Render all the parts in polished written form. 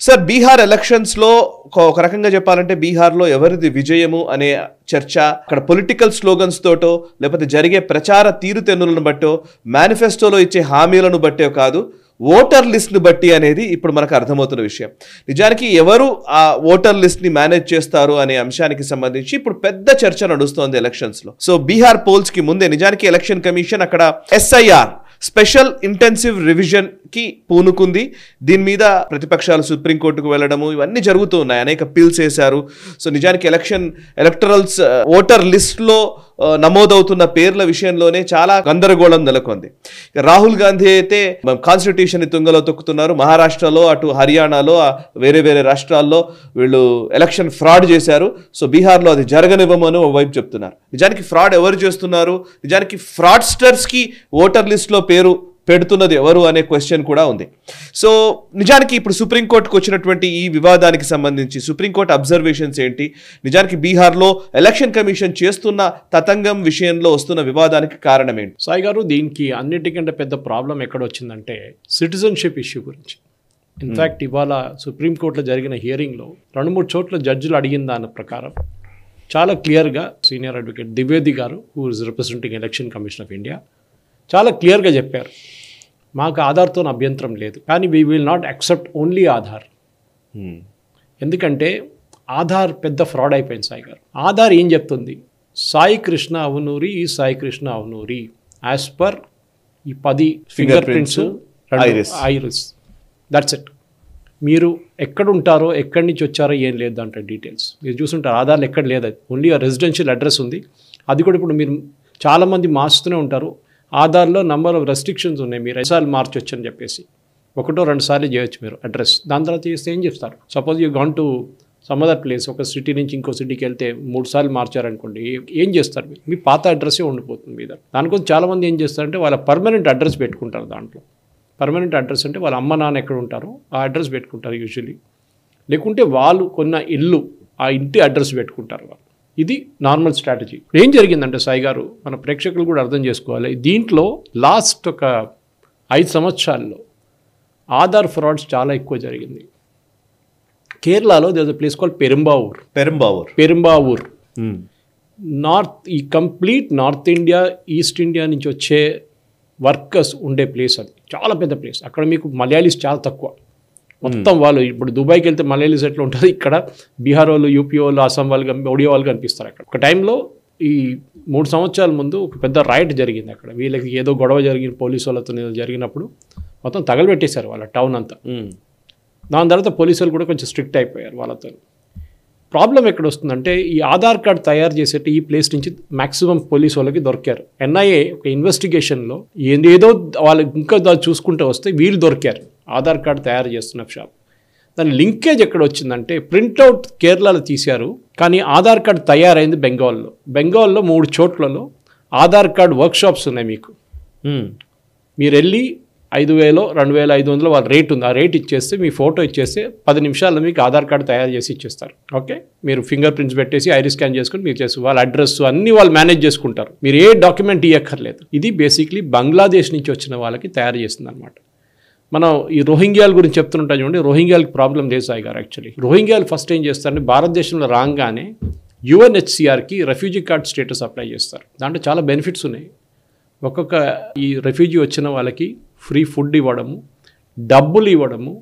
Sir, Bihar ఎలక్షన్స్లో ఒక రకంగా చెప్పాలంటే బీహార్లో ఎవరిది విజయము అనే చర్చ అక్కడ పొలిటికల్ స్లోగన్స్ తోటో లేకపోతే జరిగే ప్రచార తీరుతెన్నులను బట్టో మేనిఫెస్టోలో ఇచ్చే హామీలను బట్టే కాదు, ఓటర్ లిస్ట్ని బట్టి అనేది ఇప్పుడు మనకు అర్థమవుతున్న విషయం. నిజానికి ఎవరు ఆ ఓటర్ లిస్ట్ని మేనేజ్ చేస్తారు అనే అంశానికి సంబంధించి ఇప్పుడు పెద్ద చర్చ నడుస్తోంది ఎలక్షన్స్లో. సో బీహార్ పోల్స్కి ముందే నిజానికి ఎలక్షన్ కమిషన్ అక్కడ SIR స్పెషల్ ఇంటెన్సివ్ రివిజన్ కి పూనుకుంది. దీని మీద ప్రతిపక్షాలు సుప్రీంకోర్టుకు వెళ్ళడము ఇవన్నీ జరుగుతూ ఉన్నాయి. అనేక పిల్స్ వేశారు. సో నిజానికి ఎలక్టరల్స్ ఓటర్ లిస్ట్లో నమోదవుతున్న పేర్ల విషయంలోనే చాలా గందరగోళం నెలకొంది. రాహుల్ గాంధీ అయితే కాన్స్టిట్యూషన్ తుంగలో తొక్కుతున్నారు. మహారాష్ట్రలో అటు హర్యానాలో వేరే వేరే రాష్ట్రాల్లో వీళ్ళు ఎలక్షన్ ఫ్రాడ్ చేశారు. సో బీహార్లో అది జరగనివ్వమని ఓవైపు చెప్తున్నారు. నిజానికి ఫ్రాడ్ ఎవరు చేస్తున్నారు, నిజానికి ఫ్రాడ్స్టర్స్కి ఓటర్ లిస్ట్లో పేరు పెడుతున్నది ఎవరు అనే క్వశ్చన్ కూడా ఉంది. సో నిజానికి ఇప్పుడు సుప్రీంకోర్టుకు వచ్చినటువంటి ఈ వివాదానికి సంబంధించి సుప్రీంకోర్టు అబ్జర్వేషన్స్ ఏంటి, నిజానికి బీహార్లో ఎలక్షన్ కమిషన్ చేస్తున్న తతంగం విషయంలో వస్తున్న వివాదానికి కారణం ఏంటి? సాయి గారు, దీనికి అన్నిటికంటే పెద్ద ప్రాబ్లం ఎక్కడ వచ్చిందంటే సిటిజన్షిప్ ఇష్యూ గురించి. ఇన్ఫ్యాక్ట్ ఇవాళ సుప్రీంకోర్టులో జరిగిన హియరింగ్లో 2-3 చోట్ల జడ్జిలు అడిగిన దాని ప్రకారం చాలా క్లియర్గా సీనియర్ అడ్వకేట్ ద్వివేది గారు, who is representing election commission of India, చాలా క్లియర్గా చెప్పారు, మాకు ఆధార్తో అభ్యంతరం లేదు, కానీ we will not accept only Aadhaar. ఎందుకంటే ఆధార్ పెద్ద ఫ్రాడ్ అయిపోయింది సాయి గారు. ఆధార్ ఏం చెప్తుంది, సాయి కృష్ణ అవనూరి ఈ సాయి కృష్ణ అవనూరి యాజ్ పర్ ఈ 10 finger prints, iris, that's it. మీరు ఎక్కడుంటారో ఎక్కడి నుంచి వచ్చారో ఏం లేదు దాంట్లో డీటెయిల్స్. మీరు చూసుంటారు ఆధార్లో ఎక్కడ లేదు, అది ఓన్లీ రెసిడెన్షియల్ అడ్రస్ ఉంది. అది కూడా ఇప్పుడు మీరు చాలామంది మార్చుతూనే ఉంటారు. ఆధార్లో నంబర్ ఆఫ్ రెస్ట్రిక్షన్స్ ఉన్నాయి, మీరు 5 సార్లు మార్చొచ్చు అని చెప్పేసి 1-2 సార్లు చేయొచ్చు మీరు అడ్రస్. దాని తర్వాత చేస్తే ఏం చేస్తారు, suppose you gone to some other place, ఒక సిటీ నుంచి ఇంకో సిటీకి వెళ్తే 3 సార్లు మార్చారనుకోండి, ఏం చేస్తారు, మీ పాత అడ్రస్సే ఉండిపోతుంది మీద. దానికోసం చాలామంది ఏం చేస్తారంటే వాళ్ళ పర్మనెంట్ అడ్రస్ పెట్టుకుంటారు. దాంట్లో పర్మనెంట్ అడ్రస్ అంటే వాళ్ళ అమ్మ నాన్న ఎక్కడ ఉంటారో ఆ అడ్రస్ పెట్టుకుంటారు యూజువలీ, లేకుంటే వాళ్ళు కొన్న ఇల్లు ఆ ఇంటి అడ్రస్ పెట్టుకుంటారు వాళ్ళు. ఇది నార్మల్ స్ట్రాటజీ. ఏం జరిగిందంటే సాయి గారు, మన ప్రేక్షకులు కూడా అర్థం చేసుకోవాలి, దీంట్లో లాస్ట్ ఒక 5 సంవత్సరాల్లో ఆధార్ ఫ్రాడ్స్ చాలా ఎక్కువ జరిగింది. కేరళలో their place called Perumbavoor north, ఈ complete north India east India నుంచి వచ్చే వర్కర్స్ ఉండే ప్లేస్. అది చాలా పెద్ద ప్లేస్. అక్కడ మీకు మలయాళీస్ చాలా తక్కువ. మొత్తం వాళ్ళు ఇప్పుడు దుబాయ్కి వెళ్తే మలయాళీస్ ఎట్లా ఉంటుంది, ఇక్కడ బీహార్ వాళ్ళు, యూపీ వాళ్ళు, అస్సాం వాళ్ళు, ఒడియా వాళ్ళు కనిపిస్తారు అక్కడ. ఒక టైంలో ఈ 3 సంవత్సరాల ముందు ఒక పెద్ద రైట్ జరిగింది అక్కడ. వీళ్ళకి ఏదో గొడవ జరిగింది పోలీసు వాళ్ళతో జరిగినప్పుడు మొత్తం తగలబెట్టేశారు వాళ్ళ టౌన్ అంతా. దాని తర్వాత పోలీసులు కూడా కొంచెం స్ట్రిక్ట్ అయిపోయారు వాళ్ళతో. ప్రాబ్లం ఎక్కడ వస్తుందంటే ఈ ఆధార్ కార్డ్ తయారు చేసేట ఈ ప్లేస్ నుంచి మ్యాక్సిమం పోలీసు వాళ్ళకి దొరికారు. NIA ఒక ఇన్వెస్టిగేషన్లో ఏదో వాళ్ళు ఇంకా చూసుకుంటూ వస్తే వీళ్ళు దొరికారు ఆధార్ కార్డ్ తయారు చేస్తున్న షాప్. దాని లింకేజ్ ఎక్కడ వచ్చిందంటే ప్రింట్అవుట్ కేరళలో తీశారు, కానీ ఆధార్ కార్డ్ తయారైంది బెంగాల్లో 3 చోట్లలో ఆధార్ కార్డ్ వర్క్షాప్స్ ఉన్నాయి. మీకు మీరు వెళ్ళి 5,000 2,500 వాళ్ళ రేట్ ఉంది, ఆ రేట్ ఇచ్చేస్తే మీ ఫోటో ఇచ్చేస్తే 10 నిమిషాల్లో మీకు ఆధార్ కార్డు తయారు చేసి ఇచ్చేస్తారు. ఓకే, మీరు ఫింగర్ ప్రింట్స్ పెట్టేసి ఐరిస్ స్కాన్ చేసుకుని మీరు చేసి వాళ్ళ అడ్రస్ అన్నీ వాళ్ళు మేనేజ్ చేసుకుంటారు. మీరు ఏ డాక్యుమెంట్ ఇవ్వక్కర్లేదు. ఇది బేసిక్లీ బంగ్లాదేశ్ నుంచి వచ్చిన వాళ్ళకి తయారు చేస్తుంది అనమాట. మనం ఈ రోహింగ్యాల గురించి చెప్తుంటాం చూడండి, రోహింగ్యాలకి ప్రాబ్లం లేదు సాయి గారు. యాక్చువల్లీ రోహింగ్యాలు ఫస్ట్ ఏం చేస్తారంటే భారతదేశంలో రాగానే UNHCRకి రెఫ్యూజీ కార్డ్ స్టేటస్ అప్లై చేస్తారు. దాంట్లో చాలా బెనిఫిట్స్ ఉన్నాయి. ఒక్కొక్క ఈ రెఫ్యూజీ వచ్చిన వాళ్ళకి ఫ్రీ ఫుడ్ ఇవ్వడము, డబ్బులు ఇవ్వడము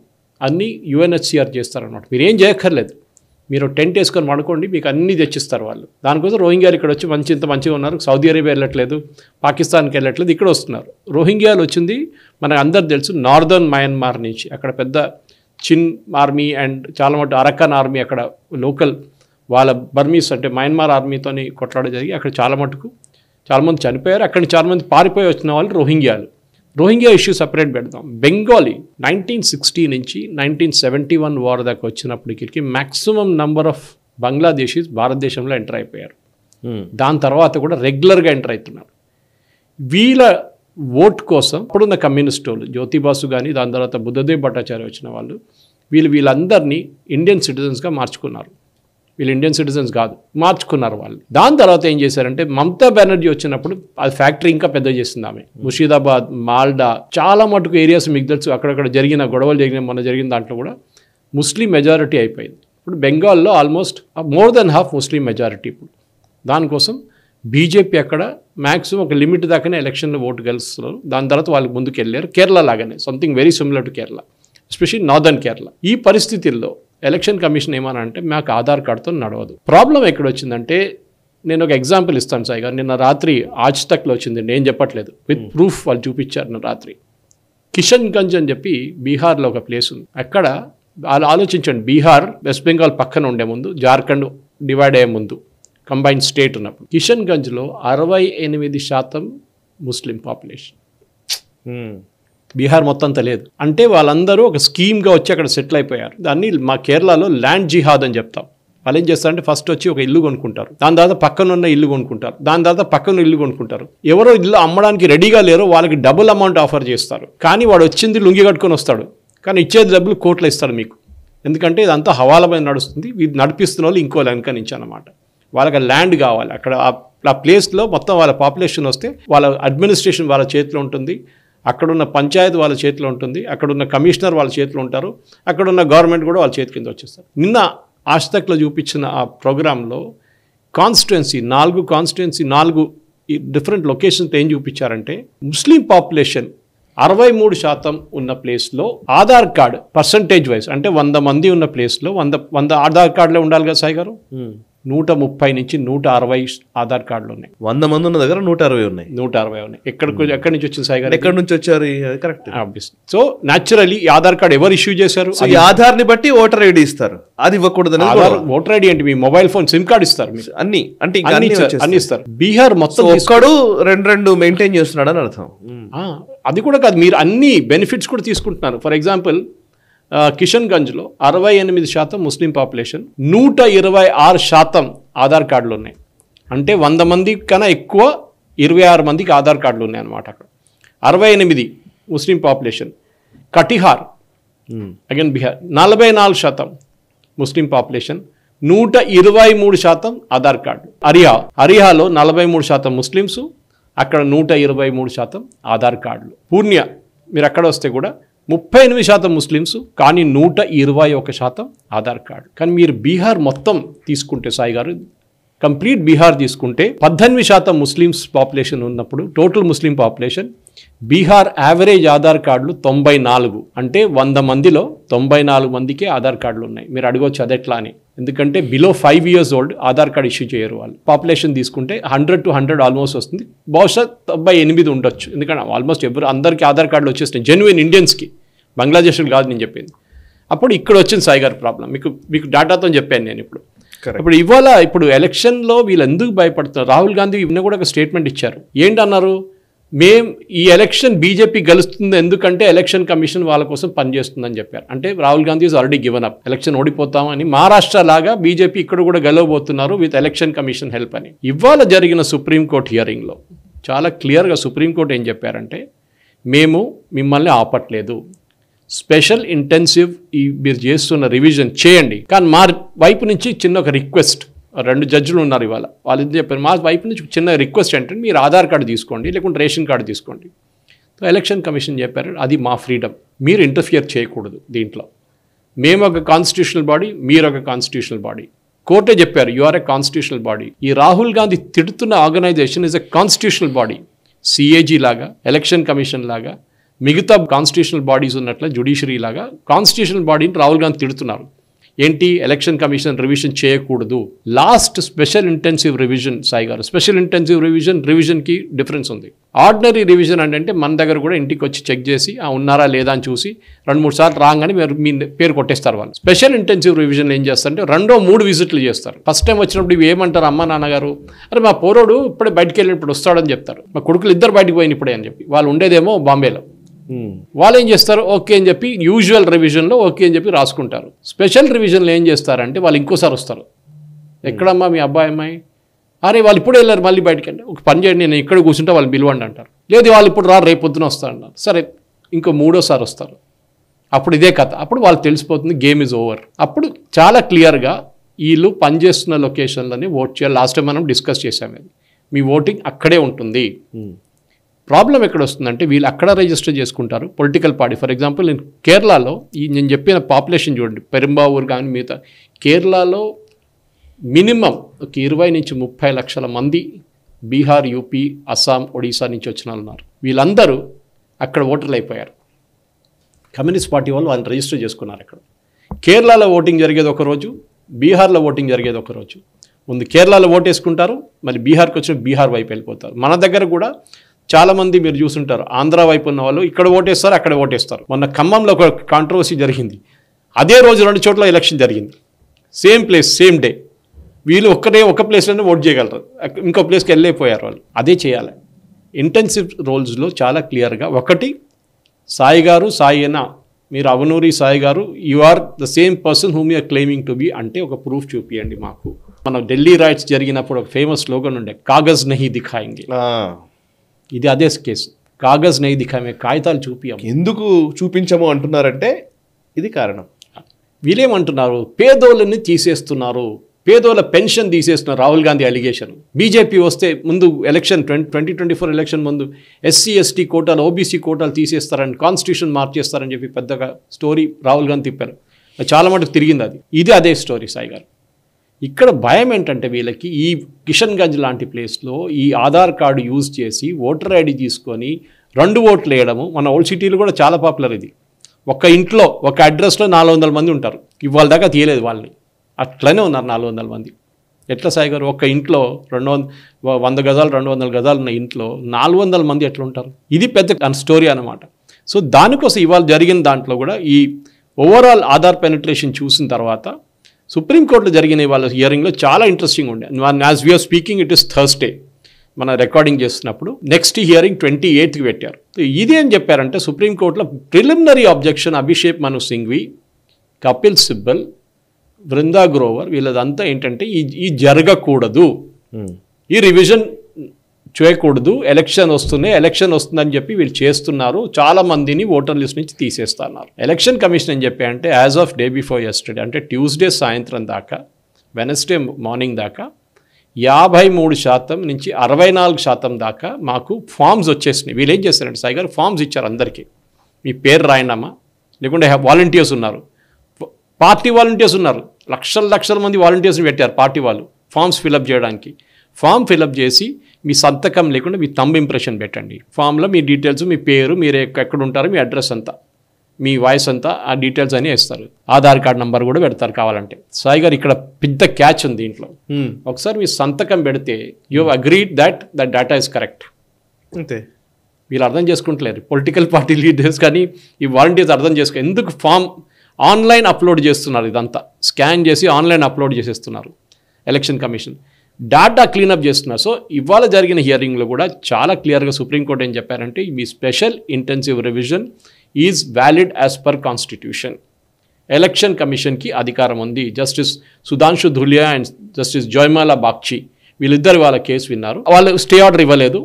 అన్నీ UNHCR చేస్తారన్నమాట. మీరు ఏం చేయక్కర్లేదు, మీరు టెంట్ వేసుకొని పడుకోండి, మీకు అన్నీ తెచ్చిస్తారు వాళ్ళు. దానికోసం రోహింగ్యాలు ఇక్కడ వచ్చి ఇంత మంచిగా ఉన్నారు. సౌదీ అరేబియా వెళ్ళట్లేదు, పాకిస్తాన్కి వెళ్ళట్లేదు, ఇక్కడ వస్తున్నారు. రోహింగ్యాలు వచ్చింది మనకు అందరు తెలుసు నార్దర్న్ మయన్మార్ నుంచి. అక్కడ పెద్ద చిన్ ఆర్మీ అండ్ చాలా మటు అరకాన్ ఆర్మీ అక్కడ లోకల్ వాళ్ళ బర్మీస్ అంటే మయన్మార్ ఆర్మీతోని కొట్లాడ జరిగి అక్కడ చాలామంది చనిపోయారు. అక్కడి నుంచి చాలామంది పారిపోయి వచ్చిన వాళ్ళు రోహింగ్యా ఇష్యూ సపరేట్ పెడదాం. బెంగాలీ 1960 నుంచి 1971 వార్ దాకా వచ్చినప్పటికీ మ్యాక్సిమం నంబర్ ఆఫ్ బంగ్లాదేశీస్ భారతదేశంలో ఎంటర్ అయిపోయారు. దాని తర్వాత కూడా రెగ్యులర్గా ఎంటర్ అవుతున్నారు. వీళ్ళ ఓట్ కోసం ఇప్పుడున్న కమ్యూనిస్ట్ వాళ్ళు జ్యోతిబాసు కానీ దాని తర్వాత బుద్ధదేవ్ భట్టాచార్య వచ్చిన వాళ్ళు వీళ్ళందరినీ ఇండియన్ సిటిజన్స్గా మార్చుకున్నారు. వీళ్ళు ఇండియన్ సిటిజన్స్ కాదు, మార్చుకున్నారు వాళ్ళు. దాని తర్వాత ఏం చేశారంటే మమతా బెనర్జీ వచ్చినప్పుడు అది ఫ్యాక్టరీ ఇంకా పెద్ద చేసింది ఆమె. ముషీదాబాద్, మాల్డా చాలా మటుకు ఏరియాస్ మీకు తెలుసు. అక్కడక్కడ జరిగిన గొడవలు మొన్న జరిగిన దాంట్లో కూడా ముస్లిం మెజారిటీ అయిపోయింది. ఇప్పుడు బెంగాల్లో ఆల్మోస్ట్ మోర్ దెన్ హాఫ్ ముస్లిం మెజారిటీ. ఇప్పుడు దానికోసం బీజేపీ అక్కడ మ్యాక్సిమం ఒక లిమిట్ దాకానే ఎలక్షన్లో ఓటు గెలుస్తున్నారు. దాని తర్వాత వాళ్ళు ముందుకు వెళ్ళారు. కేరళ లాగానే something very similar to Kerala, especially northern Kerala. ఈ పరిస్థితుల్లో ఎలక్షన్ కమిషన్ ఏమనంటే మాకు ఆధార్ కార్డుతో నడవదు. ప్రాబ్లం ఎక్కడ వచ్చిందంటే, నేను ఒక ఎగ్జాంపుల్ ఇస్తాను సాయి గారు. నిన్న రాత్రి ఆజ్ తక్లో వచ్చింది, నేను చెప్పట్లేదు, విత్ ప్రూఫ్ వాళ్ళు చూపించారు. నిన్న రాత్రి కిషన్ గంజ్ అని చెప్పి బీహార్లో ఒక ప్లేస్ ఉంది. అక్కడ ఆలోచించండి, బీహార్ వెస్ట్ బెంగాల్ పక్కన ఉండే ముందు, జార్ఖండ్ డివైడ్ అయ్యే ముందు, కంబైన్డ్ స్టేట్ ఉన్నప్పుడు కిషన్ గంజ్లో 68% ముస్లిం పాపులేషన్. బీహార్ మొత్తం తెలియదు. అంటే వాళ్ళందరూ ఒక స్కీమ్గా వచ్చి అక్కడ సెటిల్ అయిపోయారు. దాన్ని మా కేరళలో ల్యాండ్ జిహాద్ అని చెప్తాం. వాళ్ళు ఏం చేస్తారంటే ఫస్ట్ వచ్చి ఒక ఇల్లు కొనుక్కుంటారు, దాని తర్వాత పక్కన ఉన్న ఇల్లు కొనుక్కుంటారు, దాని తర్వాత పక్కన ఇల్లు కొనుక్కుంటారు. ఎవరో ఇల్లు అమ్మడానికి రెడీగా లేరో వాళ్ళకి డబుల్ అమౌంట్ ఆఫర్ చేస్తారు. కానీ వాడు వచ్చింది లుంగి కట్టుకొని వస్తాడు, కానీ ఇచ్చేది డబ్బులు కోట్లు ఇస్తాడు మీకు. ఎందుకంటే ఇదంతా హవాలపై నడుస్తుంది, ఇది నడిపిస్తున్న వాళ్ళు ఇంకో వెనక నుంచి అన్నమాట. వాళ్ళకి ల్యాండ్ కావాలి అక్కడ. ఆ ప్లేస్లో మొత్తం వాళ్ళ పాపులేషన్ వస్తే వాళ్ళ అడ్మినిస్ట్రేషన్ వాళ్ళ చేతిలో ఉంటుంది, అక్కడున్న పంచాయతీ వాళ్ళ చేతిలో ఉంటుంది, అక్కడున్న కమిషనర్ వాళ్ళ చేతిలో ఉంటారు, అక్కడున్న గవర్నమెంట్ కూడా వాళ్ళ చేతి కింద వచ్చేస్తారు. నిన్న ఆజ్తక్లో చూపించిన ఆ ప్రోగ్రాంలో కాన్స్టిట్యుయెన్సీ 4 డిఫరెంట్ లొకేషన్స్ ఏం చూపించారంటే, ముస్లిం పాపులేషన్ 63% ఉన్న ప్లేస్లో ఆధార్ కార్డ్ పర్సంటేజ్ వైజ్ అంటే 100 మంది ఉన్న ప్లేస్లో 100 ఆధార్ కార్డులే ఉండాలి కదా సాయి గారు. 130 నుంచి 160 ఆధార్ కార్డులు ఉన్నాయి. 100 మంది ఉన్న దగ్గర 160 ఉన్నాయి. 160 ఉన్నాయి. ఎక్కడి నుంచి వచ్చింది సాయి గారు? ఎక్కడి నుంచి వచ్చారు? కరెక్ట్. సో న్యాచురలీ ఈ ఆధార్ కార్డ్ ఎవరు ఇష్యూ చేశారు? ఈ ఆధార్ ని బట్టి ఓటర్ ఐడి ఇస్తారు. అది ఇవ్వకూడదు. ఓటర్ ఐడి అంటే మీ మొబైల్ ఫోన్ సిమ్ కార్డ్ ఇస్తారు, అన్ని అంటే అన్ని ఇస్తారు. బీహార్ మొత్తం ఒక్కడు 2 మెయింటైన్ చేస్తున్నాడు అని అర్థం. అది కూడా కాదు, మీరు అన్ని బెనిఫిట్స్ కూడా తీసుకుంటున్నారు. ఫర్ ఎగ్జాంపుల్ కిషన్ గంజ్లో 68% ముస్లిం పాపులేషన్, 126% ఆధార్ కార్డులు ఉన్నాయి. అంటే 100 మంది కన్నా ఎక్కువ 26 మందికి ఆధార్ కార్డులు ఉన్నాయి అన్నమాట. అక్కడ 68 Muslim population. Katihar again Bihar 44% ముస్లిం పాపులేషన్, 123% ఆధార్ కార్డులు. అరియాలో 43% ముస్లిమ్స్, అక్కడ 123% ఆధార్ కార్డులు. పూర్ణియా మీరు అక్కడ వస్తే కూడా 38% ముస్లిమ్స్, కానీ 121% ఆధార్ కార్డు. కానీ మీరు బీహార్ మొత్తం తీసుకుంటే సాయి గారు, కంప్లీట్ బీహార్ తీసుకుంటే 18% ముస్లిమ్స్ పాపులేషన్ ఉన్నప్పుడు టోటల్ ముస్లిం పాపులేషన్, బీహార్ యావరేజ్ ఆధార్ కార్డులు 94. అంటే 100 మందిలో 94 మందికే ఆధార్ కార్డులు ఉన్నాయి. మీరు అడగవచ్చు అదెట్లా అని. ఎందుకంటే below 5 years old Aadhaar card issue చేయరు వాళ్ళు. పాపులేషన్ తీసుకుంటే 100 to 100 ఆల్మోస్ట్ వస్తుంది. బహుశా 98 ఉండొచ్చు. ఎందుకంటే ఆల్మోస్ట్ అందరికీ ఆధార్ కార్డులు వచ్చేస్తాయి, జెన్యున్ ఇండియన్స్కి, బంగ్లాదేశ్లు కాదు నేను చెప్పింది. అప్పుడు ఇక్కడ వచ్చింది సాయి గారి ప్రాబ్లం. మీకు డేటాతో చెప్పాను నేను. ఇప్పుడు ఎలక్షన్లో వీళ్ళు ఎందుకు భయపడుతున్నారు? రాహుల్ గాంధీ ఇవన్నీ కూడా ఒక స్టేట్మెంట్ ఇచ్చారు. ఏంటన్నారు? ఈ ఎలక్షన్ బీజేపీ గెలుస్తుంది, ఎందుకంటే ఎలక్షన్ కమిషన్ వాళ్ళ కోసం పనిచేస్తుందని చెప్పారు. అంటే Rahul Gandhi is already given up, election ఓడిపోతామని. మహారాష్ట్ర లాగా బీజేపీ ఇక్కడ కూడా గెలవబోతున్నారు విత్ ఎలక్షన్ కమిషన్ హెల్ప్ అని. ఇవాళ జరిగిన సుప్రీంకోర్టు హియరింగ్లో చాలా క్లియర్గా సుప్రీంకోర్టు ఏం చెప్పారంటే, మేము మిమ్మల్ని ఆపట్లేదు, స్పెషల్ ఇంటెన్సివ్ మీరు చేస్తున్న రివిజన్ చేయండి, కానీ మా వైపు నుంచి చిన్న ఒక రిక్వెస్ట్, 2 జడ్జిలు ఉన్నారు ఇవాళ, వాళ్ళు ఏం చెప్పారు, మా వైపు నుంచి చిన్న రిక్వెస్ట్ ఏంటంటే మీరు ఆధార్ కార్డు తీసుకోండి, లేకుంటే రేషన్ కార్డు తీసుకోండి. ఎలక్షన్ కమిషన్ చెప్పారు అది మా ఫ్రీడమ్, మీరు ఇంటర్ఫియర్ చేయకూడదు దీంట్లో. మేము ఒక కాన్స్టిట్యూషనల్ బాడీ, మీరు ఒక కాన్స్టిట్యూషనల్ బాడీ. కోర్టే చెప్పారు you are a constitutional body. ఈ రాహుల్ గాంధీ తిడుతున్న organisation is a constitutional body. CAG లాగా, ఎలక్షన్ కమిషన్ లాగా, మిగతా కాన్స్టిట్యూషనల్ బాడీస్ ఉన్నట్ల జ్యుడిషియరీ లాగా కాన్స్టిట్యూషనల్ బాడీని రాహుల్ గాంధీ తిడుతున్నారు. ఏంటి? ఎలక్షన్ కమిషన్ రివిజన్ చేయకూడదు. Last special intensive revision Sai గారు, స్పెషల్ ఇంటెన్సివ్ రివిజన్కి డిఫరెన్స్ ఉంది. ఆర్డినరీ రివిజన్ అంటే మన దగ్గర కూడా ఇంటికి వచ్చి చెక్ చేసి ఉన్నారా లేదా అని చూసి 2-3 సార్లు రాగానే మీ పేరు కొట్టేస్తారు వాళ్ళు. స్పెషల్ ఇంటెన్సివ్ రివిజన్ ఏం చేస్తారంటే 2-3 విజిట్లు చేస్తారు. ఫస్ట్ టైం వచ్చినప్పుడు ఇవి ఏమంటారు, అమ్మ నాన్నగారు అరే మా పోరోడు ఇప్పుడే బయటికి వెళ్ళినప్పుడు వస్తాడని చెప్తారు, మా కొడుకులు 2 బయటికి పోయిన ఇప్పుడే అని చెప్పి. వాళ్ళు ఉండేదేమో బాంబేలో. వాళ్ళు ఏం చేస్తారు, ఓకే అని చెప్పి యూజువల్ రివిజన్లో ఓకే అని చెప్పి రాసుకుంటారు. స్పెషల్ రివిజన్లో ఏం చేస్తారంటే వాళ్ళు ఇంకోసారి వస్తారు, ఎక్కడమ్మా మీ అబ్బాయి అమ్మాయి, అరే వాళ్ళు ఇప్పుడు వెళ్ళారు మళ్ళీ బయటికి వెళ్ళి, ఒక పని చేయండి నేను ఇక్కడ కూర్చుంటే వాళ్ళు పిలవండి అంటారు. లేదు వాళ్ళు ఇప్పుడు రేపు పొద్దున వస్తారన్నారు. సరే ఇంకో 3వ సారి వస్తారు, అప్పుడు ఇదే కథ. అప్పుడు వాళ్ళు తెలిసిపోతుంది గేమ్ ఈజ్ ఓవర్. అప్పుడు చాలా క్లియర్గా వీళ్ళు పనిచేస్తున్న లొకేషన్లని ఓట్ చేయాలి. లాస్ట్ టైం మనం డిస్కస్ చేసాము, మీ ఓటింగ్ అక్కడే ఉంటుంది. ప్రాబ్లం ఎక్కడ వస్తుందంటే వీళ్ళు అక్కడ రిజిస్టర్ చేసుకుంటారు పొలిటికల్ పార్టీ. ఫర్ ఎగ్జాంపుల్ నేను కేరళలో నేను చెప్పిన పాపులేషన్ చూడండి, పెరుంబావూరు కానీ మిగతా కేరళలో మినిమం ఒక 20 నుంచి 30 లక్షల మంది బీహార్, యూపీ, అస్సాం, ఒడిశా నుంచి వచ్చిన వాళ్ళు ఉన్నారు. వీళ్ళందరూ అక్కడ ఓటర్లు అయిపోయారు. కమ్యూనిస్ట్ పార్టీ వాళ్ళు వాళ్ళని రిజిస్టర్ చేసుకున్నారు. అక్కడ కేరళలో ఓటింగ్ జరిగేది ఒకరోజు, బీహార్లో ఓటింగ్ జరిగేది ఒకరోజు. ముందు కేరళలో ఓటేసుకుంటారు, మళ్ళీ బీహార్కి వచ్చిన బీహార్ వైపు వెళ్ళిపోతారు. మన దగ్గర కూడా చాలామంది మీరు చూసుంటారు, ఆంధ్ర వైపు ఉన్న వాళ్ళు ఇక్కడ ఓటేస్తారు, అక్కడ ఓటేస్తారు. మొన్న ఖమ్మంలో ఒక కాంట్రవర్సీ జరిగింది. అదే రోజు 2 చోట్ల ఎలక్షన్ జరిగింది, సేమ్ ప్లేస్ సేమ్ డే. వీళ్ళు ఒక ప్లేస్లోనే ఓట్ చేయగలరు, ఇంకో ప్లేస్కి వెళ్ళిపోయారు వాళ్ళు. అదే చేయాలి. ఇంటెన్సివ్ రోల్స్లో చాలా క్లియర్గా ఒకటి సాయి గారు, సాయి అన్న మీరు అవనూరి సాయి గారు, you are the same person whom you're claiming to be అంటే ఒక ప్రూఫ్ చూపియండి మాకు. మన ఢిల్లీ రైట్స్ జరిగినప్పుడు ఒక ఫేమస్ స్లోగన్ ఉండే, కాగజ్ నహీ దిఖాయింగే. ఇది అదే కేసు, కాగజ్ నహీ దిఖాయింగే, కాగితాలు చూపియం. ఎందుకు చూపించము అంటున్నారంటే ఇది కారణం. వీళ్ళేమంటున్నారు, పేదోళ్ళని తీసేస్తున్నారు, పేదోళ్ళ పెన్షన్ తీసేస్తున్నారు. రాహుల్ గాంధీ అలిగేషన్. బీజేపీ వస్తే ముందు ఎలక్షన్ 2024 ఎలక్షన్ ముందు ఎస్సీ ఎస్టీ కోటాలు, ఓబీసీ కోటాలు తీసేస్తారని, కాన్స్టిట్యూషన్ మార్చేస్తారని చెప్పి పెద్దగా స్టోరీ రాహుల్ గాంధీ తిప్పారు. చాలా మటుకు తిరిగింది అది. ఇది అదే స్టోరీ సాయి గారు. ఇక్కడ భయం ఏంటంటే వీళ్ళకి ఈ కిషన్గంజ్ లాంటి ప్లేస్లో ఈ ఆధార్ కార్డు యూజ్ చేసి ఓటర్ ఐడి తీసుకొని 2 ఓట్లు వేయడము. మన ఓల్డ్ సిటీలో కూడా చాలా పాపులర్ ఇది. ఒక ఇంట్లో ఒక అడ్రస్లో 400 మంది ఉంటారు. ఇవాళ దాకా తీయలేదు వాళ్ళని, అట్లనే ఉన్నారు 400 మంది. ఎట్లా సాయి గారు, ఒక ఇంట్లో 100 గజాలు 200 గజాలు ఉన్న ఇంట్లో 400 మంది ఎట్లా ఉంటారు? ఇది పెద్ద స్టోరీ అనమాట. సో దానికోసం ఇవాళ జరిగిన దాంట్లో కూడా ఈ ఓవరాల్ ఆధార్ పెనిట్రేషన్ చూసిన తర్వాత సుప్రీంకోర్టులో జరిగిన వాళ్ళ హియరింగ్లో చాలా ఇంట్రెస్టింగ్ ఉండే. As we're speaking it is Thursday, మన రికార్డింగ్ చేస్తున్నప్పుడు. నెక్స్ట్ హియరింగ్ 28కి పెట్టారు. ఇది ఏం చెప్పారంటే సుప్రీంకోర్టులో ప్రిలిమినరీ ఆబ్జెక్షన్ అభిషేక్ మను సింఘ్వి, కపిల్ సిబ్బల్, బృందా గ్రోవర్ వీళ్ళదంతా ఏంటంటే ఈ జరగకూడదు, ఈ రివిజన్ చేయకూడదు, ఎలక్షన్ వస్తుందని చెప్పి వీళ్ళు చేస్తున్నారు, చాలా మందిని ఓటర్ లిస్ట్ నుంచి తీసేస్తున్నారు. ఎలక్షన్ కమిషన్ అని చెప్పి అంటే as of day before yesterday అంటే ట్యూస్డే సాయంత్రం దాకా, వెనస్డే మార్నింగ్ దాకా 53% నుంచి 64% దాకా మాకు ఫామ్స్ వచ్చేసినాయి. వీళ్ళు ఏం చేస్తారంటే సాయి గారు ఫామ్స్ ఇచ్చారు అందరికీ, మీ పేరు రాయండమ్మా, లేకుంటే వాలంటీర్స్ ఉన్నారు, పార్టీ వాలంటీర్స్ ఉన్నారు, లక్షల మంది వాలంటీర్స్ని పెట్టారు పార్టీ వాళ్ళు ఫామ్స్ ఫిలప్ చేయడానికి. ఫామ్ ఫిలప్ చేసి మీ సంతకం లేకుండా మీ థంబ్ ఇంప్రెషన్ పెట్టండి. ఫామ్లో మీ డీటెయిల్స్, మీ పేరు, మీరు ఎక్కడ ఉంటారో మీ అడ్రస్ అంతా, మీ వాయిస్ అంతా, ఆ డీటెయిల్స్ అని ఇస్తారు. ఆధార్ కార్డ్ నెంబర్ కూడా పెడతారు కావాలంటే. సాయి గారు ఇక్కడ పెద్ద క్యాచ్ ఉంది దీంట్లో. ఒకసారి మీ సంతకం పెడితే you agreed that data is correct. అంతే. వీళ్ళు అర్థం చేసుకుంటలేరు, పొలిటికల్ పార్టీ లీడర్స్ కానీ ఈ వాలంటీర్స్ అర్థం చేసుకో ఎందుకు ఫామ్ ఆన్లైన్ అప్లోడ్ చేస్తున్నారు. ఇదంతా స్కాన్ చేసి ఆన్లైన్ అప్లోడ్ చేసేస్తున్నారు ఎలక్షన్ కమిషన్. డేటా క్లీనప్ చేస్తున్నారు. సో ఇవాళ జరిగిన హియరింగ్లో కూడా చాలా క్లియర్గా సుప్రీంకోర్టు ఏం చెప్పారంటే మీ special intensive revision is valid as per constitution. Election కమిషన్కి అధికారం ఉంది. Justice Sudhanshu Dhulia and justice Joymala Bagchi వీళ్ళిద్దరు వాళ్ళ కేసు విన్నారు. వాళ్ళు స్టే ఆర్డర్ ఇవ్వలేదు,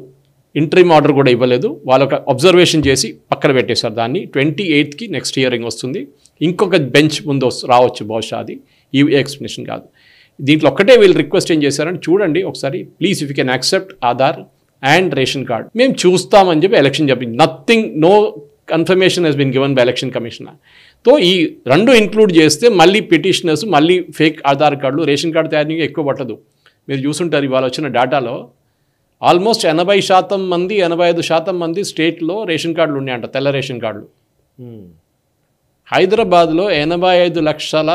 ఇంటరిమ్ ఆర్డర్ కూడా ఇవ్వలేదు. వాళ్ళొక అబ్జర్వేషన్ చేసి పక్కన పెట్టేశారు దాన్ని. 28కి నెక్స్ట్ హియరింగ్ వస్తుంది. ఇంకొక బెంచ్ ముందు రావచ్చు బహుశా, అది ఈ ఎక్స్ప్లెనేషన్ కాదు. దీంట్లో ఒక్కటే వీళ్ళు రిక్వెస్ట్ ఏం చేశారని చూడండి ఒకసారి, please if you can accept Aadhaar and ration card. మేము చూస్తామని చెప్పి ఎలక్షన్ చెప్పింది. Nothing, no confirmation has been given by election commission. తో ఈ 2 ఇంక్లూడ్ చేస్తే మళ్ళీ పిటిషనర్స్ మళ్ళీ ఫేక్ ఆధార్ కార్డులు, రేషన్ కార్డు తయారీకి ఎక్కువ పట్టదు. మీరు చూసుంటారు ఇవాళ వచ్చిన డేటాలో ఆల్మోస్ట్ 80% మంది 85% మంది స్టేట్లో రేషన్ కార్డులు ఉన్నాయంట, తెల్ల రేషన్ కార్డులు. హైదరాబాద్లో 85 లక్షల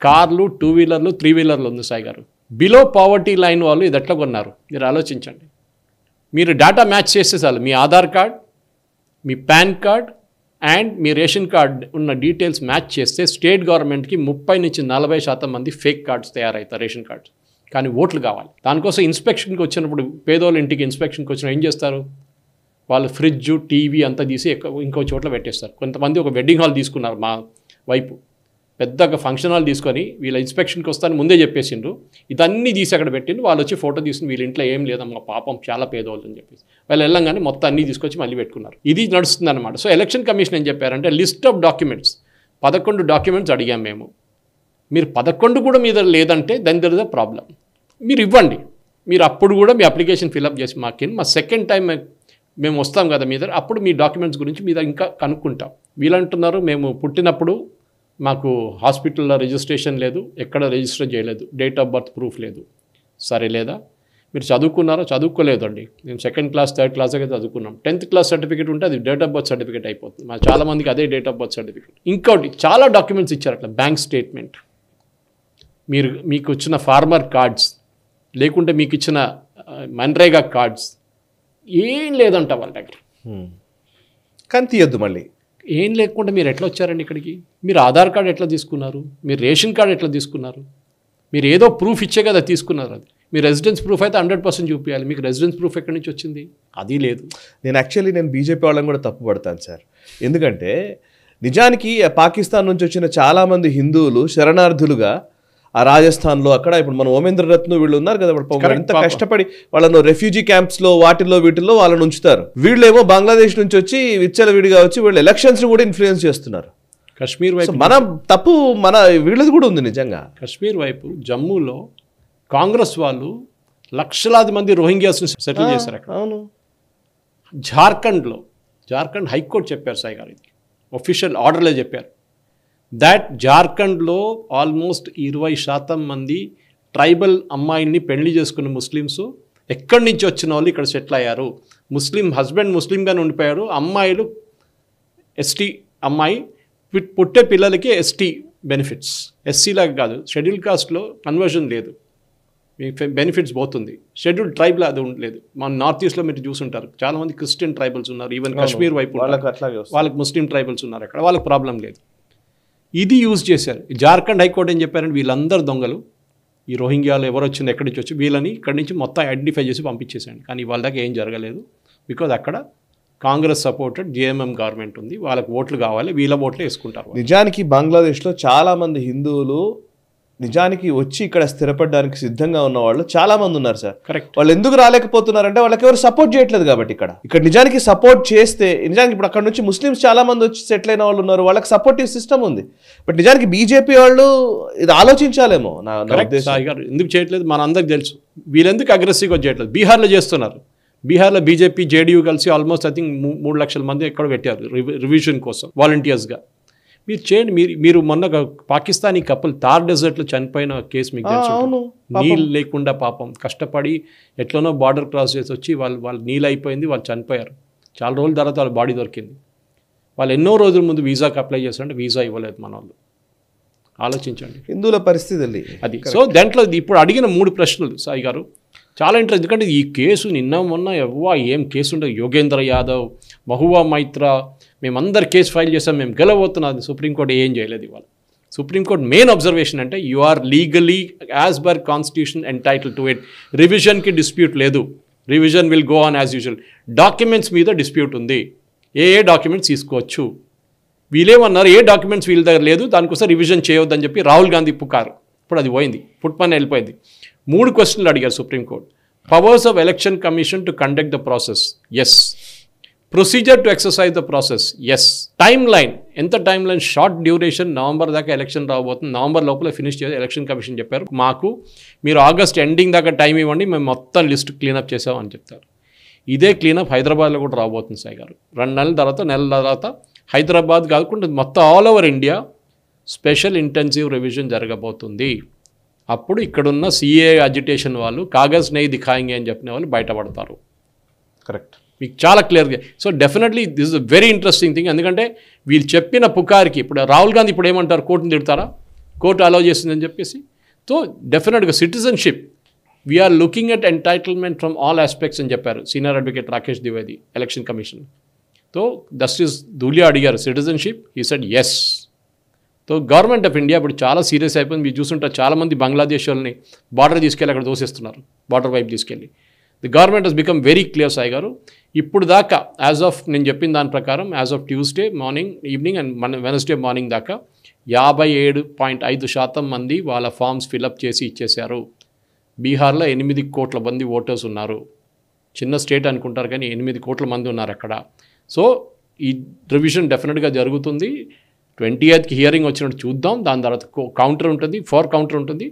కార్లు, 2 వీలర్లు, 3 వీలర్లు ఉంది సాయి గారు. బిలో పావర్టీ లైన్ వాళ్ళు ఇది ఎట్లా కొన్నారు మీరు ఆలోచించండి. మీరు డేటా మ్యాచ్ చేస్తే చాలు, మీ ఆధార్ కార్డ్, మీ పాన్ కార్డ్ అండ్ మీ రేషన్ కార్డ్ ఉన్న డీటెయిల్స్ మ్యాచ్ చేస్తే స్టేట్ గవర్నమెంట్కి 30 నుంచి 40% మంది ఫేక్ కార్డ్స్ తయారవుతారు, రేషన్ కార్డ్స్. కానీ ఓట్లు కావాలి. దానికోసం ఇన్స్పెక్షన్కి వచ్చినప్పుడు, పేదోళ్ళ ఇంటికి ఇన్స్పెక్షన్కి వచ్చిన ఏం చేస్తారు, వాళ్ళు ఫ్రిడ్జ్, టీవీ అంతా తీసి ఇంకో చోట్ల పెట్టేస్తారు. కొంతమంది ఒక వెడ్డింగ్ హాల్ తీసుకున్నారు, మా వైపు పెద్దగా ఫంక్షన్ హాల్ తీసుకొని వీళ్ళ ఇన్స్పెక్షన్కి వస్తాను ముందే చెప్పేసిండ్రు, ఇదన్నీ తీసి అక్కడ పెట్టిండు. వాళ్ళు వచ్చి ఫోటో తీసుకుని వీళ్ళ ఇంట్లో ఏం లేదమ్మా పాపం చాలా పేదవాళ్ళు అని చెప్పేసి వాళ్ళు వెళ్ళంగానే మొత్తం అన్నీ తీసుకొచ్చి మళ్ళీ పెట్టుకున్నారు. ఇది నడుస్తుంది అనమాట. సో ఎలక్షన్ కమిషన్ ఏం చెప్పారంటే లిస్ట్ ఆఫ్ డాక్యుమెంట్స్ 11 డాక్యుమెంట్స్ అడిగాం మేము. మీరు 11 కూడా మీద లేదంటే then there is a problem. మీరు ఇవ్వండి. మీరు అప్పుడు కూడా మీ అప్లికేషన్ ఫిలప్ చేసి మా సెకండ్ టైం మేము వస్తాం కదా మీ దగ్గర, అప్పుడు మీ డాక్యుమెంట్స్ గురించి మీద ఇంకా కనుక్కుంటాం. వీళ్ళంటున్నారు మేము పుట్టినప్పుడు మాకు హాస్పిటల్లో రిజిస్ట్రేషన్ లేదు, ఎక్కడ రిజిస్టర్ చేయలేదు, డేట్ ఆఫ్ బర్త్ ప్రూఫ్ లేదు. సరే లేదా మీరు చదువుకున్నారో? చదువుకోలేదండి, మేము 2nd క్లాస్ 3rd క్లాస్ అయితే చదువుకున్నాం. 10th క్లాస్ సర్టిఫికేట్ ఉంటే అది డేట్ ఆఫ్ బర్త్ సర్టిఫికేట్ అయిపోతుంది. మా చాలామందికి అదే డేట్ ఆఫ్ బర్త్ సర్టిఫికేట్. ఇంకోటి చాలా డాక్యుమెంట్స్ ఇచ్చారు అట్లా, బ్యాంక్ స్టేట్మెంట్, మీకు ఇచ్చిన ఫార్మర్ కార్డ్స్, లేకుంటే మీకు ఇచ్చిన మన్రేగా కార్డ్స్, ఏం లేదంట వాళ్ళ దగ్గర. కానీ తీయద్దు మళ్ళీ. ఏం లేకుండా మీరు ఎట్లా వచ్చారండి ఇక్కడికి? మీరు ఆధార్ కార్డు ఎట్లా తీసుకున్నారు? మీరు రేషన్ కార్డు ఎట్లా తీసుకున్నారు? మీరు ఏదో ప్రూఫ్ ఇచ్చే కదా తీసుకున్నారు. అది మీ రెసిడెన్స్ ప్రూఫ్ అయితే 100% చూపించాలి. మీకు రెసిడెన్స్ ప్రూఫ్ ఎక్కడి నుంచి వచ్చింది? అది లేదు. నేను బీజేపీ వాళ్ళని కూడా తప్పు పడతాను సార్. ఎందుకంటే నిజానికి పాకిస్తాన్ నుంచి వచ్చిన చాలామంది హిందువులు శరణార్థులుగా ఆ రాజస్థాన్లో అక్కడ ఇప్పుడు మన ఓమేంద్ర రత్న వీళ్ళు ఉన్నారు కదా, ఎంత కష్టపడి వాళ్ళను రెఫ్యూజీ క్యాంప్స్లో వీటిల్లో వాళ్ళని ఉంచుతారు. వీళ్ళేమో బంగ్లాదేశ్ నుంచి వచ్చి విచ్చలవిడిగా వచ్చి వీళ్ళు ఎలక్షన్స్ కూడా ఇన్ఫ్లుయెన్స్ చేస్తున్నారు. కశ్మీర్ వైపు మన తప్పు వీళ్ళది కూడా ఉంది నిజంగా. కశ్మీర్ వైపు జమ్మూలో కాంగ్రెస్ వాళ్ళు లక్షలాది మంది రోహింగ్యాస్ని సెటిల్ చేశారు అక్కడ. అవును. జార్ఖండ్ హైకోర్టు చెప్పారు సాయి గారు, ఇది ఒఫిషియల్ ఆర్డర్లో చెప్పారు, దాట్ జార్ఖండ్లో ఆల్మోస్ట్ 20% మంది ట్రైబల్ అమ్మాయిల్ని పెళ్లి చేసుకున్న ముస్లిమ్స్ ఎక్కడి నుంచి వచ్చిన వాళ్ళు ఇక్కడ సెటిల్ అయ్యారు. హస్బెండ్ ముస్లింగానే ఉండిపోయారు, అమ్మాయిలు ఎస్టీ అమ్మాయి, పుట్టే పిల్లలకి ఎస్టీ బెనిఫిట్స్, ఎస్సీలాగా కాదు, షెడ్యూల్ కాస్ట్లో కన్వర్షన్ లేదు, మీకు బెనిఫిట్స్ పోతుంది. షెడ్యూల్ ట్రైబ్లో అది ఉండలేదు. మన నార్త్ ఈస్ట్లో మీరు చూసుంటారు, చాలామంది క్రిస్టియన్ ట్రైబల్స్ ఉన్నారు, ఈవెన్ కశ్మీర్ వైపు వాళ్ళకి ముస్లిం ట్రైబల్స్ ఉన్నారు, అక్కడ వాళ్ళకి ప్రాబ్లం లేదు. ఇది యూజ్ చేశారు. జార్ఖండ్ హైకోర్టు ఏం చెప్పారంటే వీళ్ళందరూ దొంగలు, ఈ రోహింగ్యాలు ఎవరు వచ్చింది ఎక్కడి నుంచి వచ్చి వీళ్ళని ఇక్కడి నుంచి మొత్తం ఐడెంటిఫై చేసి పంపించేసాడు. కానీ వాళ్ళ దాకా ఏం జరగలేదు, బికాజ్ అక్కడ కాంగ్రెస్ సపోర్టెడ్ జేఎంఎం గవర్నమెంట్ ఉంది, వాళ్ళకి ఓట్లు కావాలి, వీళ్ళ ఓట్లు వేసుకుంటారు. నిజానికి బంగ్లాదేశ్లో చాలామంది హిందువులు నిజానికి వచ్చి ఇక్కడ స్థిరపడడానికి సిద్ధంగా ఉన్న వాళ్ళు చాలా మంది ఉన్నారు సార్. కరెక్ట్. వాళ్ళు ఎందుకు రాలేకపోతున్నారంటే వాళ్ళకి ఎవరు సపోర్ట్ చేయట్లేదు కాబట్టి. ఇక్కడ నిజానికి సపోర్ట్ చేస్తే, నిజానికి ఇప్పుడు అక్కడ నుంచి ముస్లిమ్స్ చాలా మంది వచ్చి సెటిల్ అయిన వాళ్ళు ఉన్నారు, వాళ్ళకి సపోర్టివ్ సిస్టమ్ ఉంది. బట్ నిజానికి బీజేపీ వాళ్ళు ఇది ఆలోచించాలేమో నా ఉద్దేశం. ఎందుకు చేయట్లేదు మన అందరికి తెలుసు. వీళ్ళెందుకు అగ్రెసివ్గా చేయట్లేదు? బీహార్లో చేస్తున్నారు. బీహార్లో బీజేపీ జేడీయూ కలిసి ఆల్మోస్ట్ ఐ థింక్ 3 లక్షల మంది ఎక్కడ పెట్టారు రివిజన్ కోసం వాలంటీర్స్గా. మీరు చేయండి. మీరు మొన్న పాకిస్తానీ కపుల్ థార్ డెజర్ట్లో చనిపోయిన కేసు మీకు తెలుసు. నీళ్ళు లేకుండా పాపం కష్టపడి ఎట్లనో బార్డర్ క్రాస్ చేసి వచ్చి వాళ్ళు నీళ్ళు అయిపోయింది, వాళ్ళు చనిపోయారు. చాలా రోజుల తర్వాత వాళ్ళ బాడీ దొరికింది. వాళ్ళు ఎన్నో రోజుల ముందు వీసాకి అప్లై చేస్తారంటే వీసా ఇవ్వలేదు మన వాళ్ళు. ఆలోచించండి హిందువుల పరిస్థితి అది. సో దాంట్లో ఇప్పుడు అడిగిన 3 ప్రశ్నలు సాయి గారు చాలా ఇంట్రెస్ట్. ఎందుకంటే ఈ కేసు నిన్న మొన్న ఏం కేసు ఉండదు. యోగేంద్ర యాదవ్, మహువా మైత్రా, మేమందరు కేసు ఫైల్ చేసాం, మేము గెలవబోతున్నది. సుప్రీంకోర్టు ఏం చేయలేదు ఇవాళ. సుప్రీంకోర్టు మెయిన్ అబ్జర్వేషన్ అంటే you are legally as per constitution entitle to it. రివిజన్కి డిస్ప్యూట్ లేదు, revision will go on as usual. Documents మీద డిస్ప్యూట్ ఉంది, ఏ డాక్యుమెంట్స్ తీసుకోవచ్చు. వీళ్ళేమన్నారు, ఏ డాక్యుమెంట్స్ వీళ్ళ దగ్గర లేదు, దానికోసం రివిజన్ చేయొద్దని చెప్పి రాహుల్ గాంధీ పుకారు. ఇప్పుడు అది పోయింది, ఫుట్పాన్ వెళ్ళిపోయింది. 3 క్వశ్చన్లు అడిగారు supreme court. Powers of election commission to conduct the process, yes. Procedure to exercise the process, yes. Time line, ఎంత time line? Short duration, November దాకా ఎలక్షన్ రాబోతుంది, నవంబర్ లోపల ఫినిష్ చేయాలి. ఎలక్షన్ కమిషన్ చెప్పారు మాకు మీరు ఆగస్ట్ ఎండింగ్ దాకా టైం ఇవ్వండి, మేము మొత్తం లిస్ట్ క్లీనప్ చేసామని చెప్తారు. ఇదే క్లీనప్ హైదరాబాద్లో కూడా రాబోతుంది సాయి గారు. 2 నెలల తర్వాత హైదరాబాద్ కాకుండా మొత్తం all over India special intensive revision జరగబోతుంది. అప్పుడు ఇక్కడున్న సిఏ అజిటేషన్ వాళ్ళు కాగజ్ నై దిఖాయింగే అని చెప్పిన వాళ్ళు బయటపడతారు. కరెక్ట్. మీకు చాలా క్లియర్గా. So definitely this is a very interesting thing. ఎందుకంటే వీళ్ళు చెప్పిన పుకారికి ఇప్పుడు రాహుల్ గాంధీ ఇప్పుడు ఏమంటారు, కోర్టుని తిడతారా, కోర్టు అలౌ చేసిందని చెప్పేసి. సో డెఫినెట్గా citizenship we are looking at entitlement from all aspects అని చెప్పారు senior advocate Rakesh Dwivedi election commission. So justice Dhulia అడిగారు citizenship, he said yes. So government of India ఇప్పుడు చాలా సీరియస్ అయిపోయింది. మీరు చూస్తుంటారు చాలామంది బంగ్లాదేశ్ వాళ్ళని బార్డర్ తీసుకెళ్ళి అక్కడ దోసేస్తున్నారు, బార్డర్ వైపు తీసుకెళ్ళి. The government has become very clear Sai గారు. ఇప్పుడు దాకా యాజ్ ఆఫ్ నేను చెప్పిన దాని ప్రకారం as of Tuesday morning evening and Wednesday morning దాకా 57.5% మంది వాళ్ళ ఫామ్స్ ఫిలప్ చేసి ఇచ్చేశారు. బీహార్లో 8 కోట్ల మంది ఓటర్స్ ఉన్నారు. చిన్న స్టేట్ అనుకుంటారు కానీ 8 కోట్ల మంది ఉన్నారు అక్కడ. సో ఈ రివిజన్ డెఫినెట్గా జరుగుతుంది. 28కి హియరింగ్ వచ్చినట్టు చూద్దాం. దాని తర్వాత కౌంటర్ ఉంటుంది, కౌంటర్ ఉంటుంది.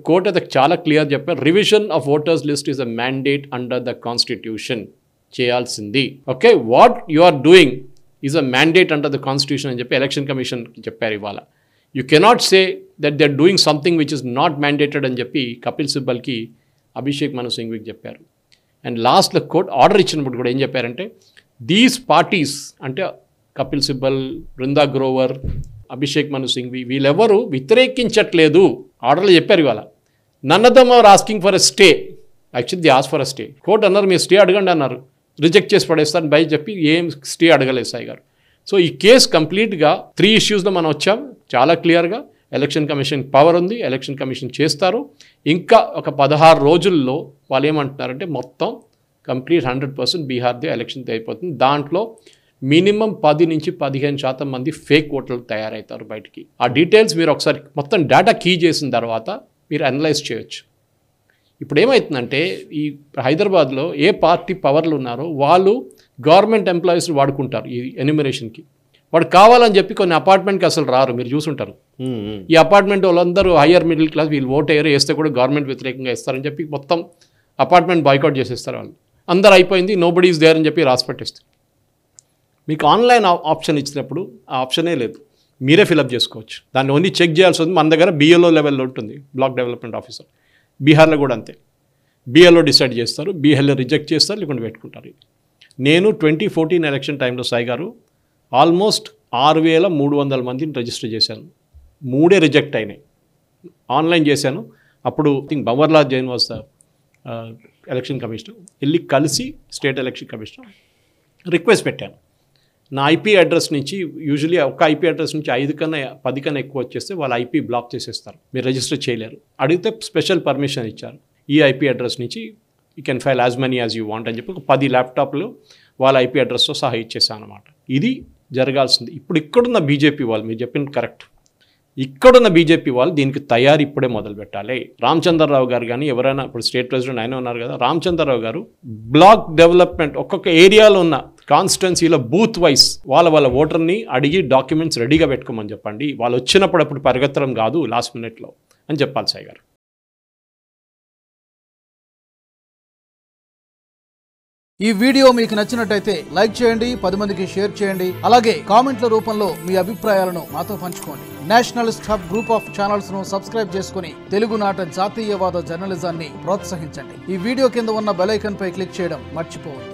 కోర్టు అయితే చాలా క్లియర్ చెప్పారు, revision of voters list is a mandate under the constitution. చేయాల్సింది. Okay, what you are doing is a mandate under the constitution అని చెప్పి ఎలక్షన్ కమిషన్ చెప్పారు ఇవాళ. You cannot say that they are doing something which is not mandated అని చెప్పి కపిల్ సిబ్బల్కి అభిషేక్ మను సింఘ్వికి చెప్పారు. And లాస్ట్లో court order ఇచ్చినప్పుడు కూడా ఏం చెప్పారంటే దీస్ పార్టీస్ అంటే కపిల్ సిబ్బల్, బృందా గ్రోవర్, అభిషేక్ మను సింఘ్వి వీళ్ళెవరూ వ్యతిరేకించట్లేదు ఆర్డర్లో చెప్పారు ఇవాళ. None of them are asking for a stay. Actually they ask for a stay. Court అన్నారు మీరు స్టే అడగండి అన్నారు. రిజెక్ట్ చేసి పడేస్తాను బై చెప్పి ఏం స్టే అడగలేదు సాయి గారు. సో ఈ కేసు కంప్లీట్గా 3 ఇష్యూస్లో మనం వచ్చాం. చాలా క్లియర్గా ఎలక్షన్ కమిషన్ పవర్ ఉంది, ఎలక్షన్ కమిషన్ చేస్తారు. ఇంకా ఒక 16 రోజుల్లో వాళ్ళు ఏమంటున్నారంటే మొత్తం కంప్లీట్ 100% బీహార్ది ఎలక్షన్ అయిపోతుంది. దాంట్లో మినిమం 10 నుంచి 15% మంది ఫేక్ ఓటర్లు తయారవుతారు బయటికి. ఆ డీటెయిల్స్ మీరు ఒకసారి మొత్తం డేటా కీ చేసిన తర్వాత మీరు అనలైజ్ చేయొచ్చు. ఇప్పుడు ఏమవుతుందంటే ఈ హైదరాబాద్లో ఏ పార్టీ పవర్లు ఉన్నారో వాళ్ళు గవర్నమెంట్ ఎంప్లాయీస్ వాడుకుంటారు ఈ ఎన్యూమరేషన్కి. వాడు కావాలని చెప్పి కొన్ని అపార్ట్మెంట్కి అసలు రారు, మీరు చూసుంటారు. ఈ అపార్ట్మెంట్ వాళ్ళందరూ హయ్యర్ మిడిల్ క్లాస్, వీళ్ళు ఓట్ అయ్యారు, వేస్తే కూడా గవర్నమెంట్ వ్యతిరేకంగా ఇస్తారని చెప్పి మొత్తం అపార్ట్మెంట్ బాయ్కౌట్ చేసేస్తారు వాళ్ళు. అందరు అయిపోయింది, నోబడీ ఈజ్ దేర్ అని చెప్పి రాసి పెట్టేస్తారు. మీకు ఆన్లైన్ ఆప్షన్ ఇచ్చినప్పుడు ఆ ఆప్షనే లేదు, మీరే ఫిలప్ చేసుకోవచ్చు. దాన్ని ఓన్లీ చెక్ చేయాల్సి ఉంది. మన దగ్గర బిఎల్ఓ లెవెల్లో ఉంటుంది, బ్లాక్ డెవలప్మెంట్ ఆఫీసర్. బీహార్లో కూడా అంతే, బిఎల్ఓ డిసైడ్ చేస్తారు, బిఎల్ఓ రిజెక్ట్ చేస్తారు, లేకుంటే పెట్టుకుంటారు. నేను 2014 ఎలక్షన్ టైంలో సాయి గారు ఆల్మోస్ట్ 6,300 మందిని రిజిస్టర్ చేశాను. 3 రిజెక్ట్ అయినాయి. ఆన్లైన్ చేశాను. అప్పుడు think Bhanwarlal Jain was the election commissioner. వెళ్ళి కలిసి స్టేట్ ఎలక్షన్ కమిషనర్ రిక్వెస్ట్ పెట్టాను. నా ఐపీ అడ్రస్ నుంచి యూజువలీ ఒక ఐపీ అడ్రస్ నుంచి 5 కన్నా 10 కన్నా ఎక్కువ వచ్చేస్తే వాళ్ళ ఐపీ బ్లాక్ చేసేస్తారు, మీరు రిజిస్టర్ చేయలేరు. అడిగితే స్పెషల్ పర్మిషన్ ఇచ్చారు. ఈ ఐపీ అడ్రస్ నుంచి you can file as many as you want అని చెప్పి ఒక 10 ల్యాప్టాప్లు వాళ్ళ ఐపీ అడ్రస్తో సహా ఇచ్చేసాను అనమాట. ఇది జరగాల్సింది. ఇప్పుడు ఇక్కడున్న బీజేపీ వాళ్ళు, మీరు చెప్పింది కరెక్ట్, ఇక్కడున్న బీజేపీ వాళ్ళు దీనికి తయారీ ఇప్పుడే మొదలు పెట్టాలి. రామచంద్రరావు గారు కానీ ఎవరైనా, ఇప్పుడు స్టేట్ ప్రెసిడెంట్ ఆయన ఉన్నారు కదా, రామచంద్రరావు గారు బ్లాక్ డెవలప్మెంట్ ఒక్కొక్క ఏరియాలో ఉన్న కాన్స్టిట్యున్సీలో బూత్ వైస్ వాళ్ళ ఓటర్ని అడిగి డాక్యుమెంట్స్ రెడీగా పెట్టుకోమని చెప్పండి. వాళ్ళు వచ్చినప్పుడు అప్పుడు పరిగెత్తడం కాదు లాస్ట్ మినిట్లో అని చెప్పాలి సాయి గారు. ఈ వీడియో మీకు నచ్చినట్టయితే లైక్ చేయండి, 10 మందికి షేర్ చేయండి. అలాగే కామెంట్ల రూపంలో మీ అభిప్రాయాలను మాతో పంచుకోండి. Nationalist hub group of channels ను సబ్స్క్రైబ్ చేసుకుని తెలుగునాట జాతీయవాద జర్నలిజాన్ని ప్రోత్సహించండి. ఈ వీడియో కింద ఉన్న బెల్ ఐకాన్ పై క్లిక్ చేయడం మర్చిపోవద్దు.